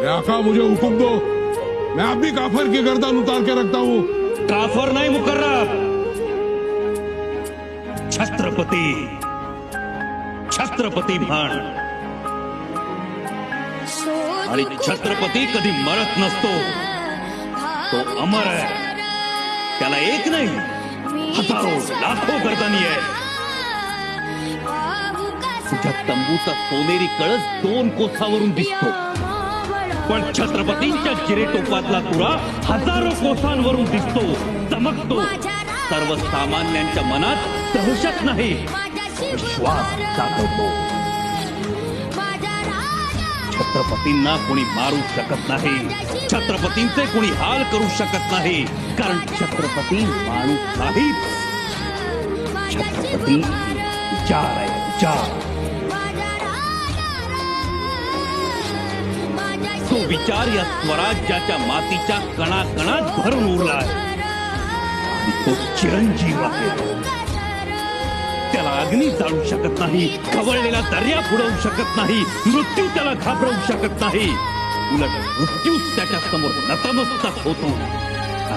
आका मुझे हुक्म दो, मैं अब भी काफर की गर्दन उतार के रखता हूँ। काफर नाही मुकर्रब, छत्रपती छत्रपती म्हण. आणि छत्रपती कधी मरत नसतो, तो अमर आहे. त्याला एक नाही, हजारो लाखो गर्दनी आहे. तुझ्या तंबूचा सोनेरी कळस 2 कोसावरून दिसतो, पण छत्रपतींच्या जिरेटोपातला तुरा हजारो कोसांवरून दिसतो, चमकतो. सर्वसामान्यांच्या मनात दहशत नाही, विश्वास जागवतो. छत्रपतींना कोणी मारू शकत नाही, छत्रपतींचे कोणी हाल करू शकत नाही, कारण छत्रपती माणूस नाहीत. छत्रपती विचार आहे, विचार. तो विचार या स्वराज्याच्या मातीच्या कणाकणात भरून उरलाय, आणि तो चिरंजीव आहे. त्याला अग्नी जाळू शकत नाही, खवळलेला दर्या बुडवू शकत नाही, मृत्यू त्याला घाबरवू शकत नाही. उलट मृत्यू त्याच्या समोर नतमस्तक होतो.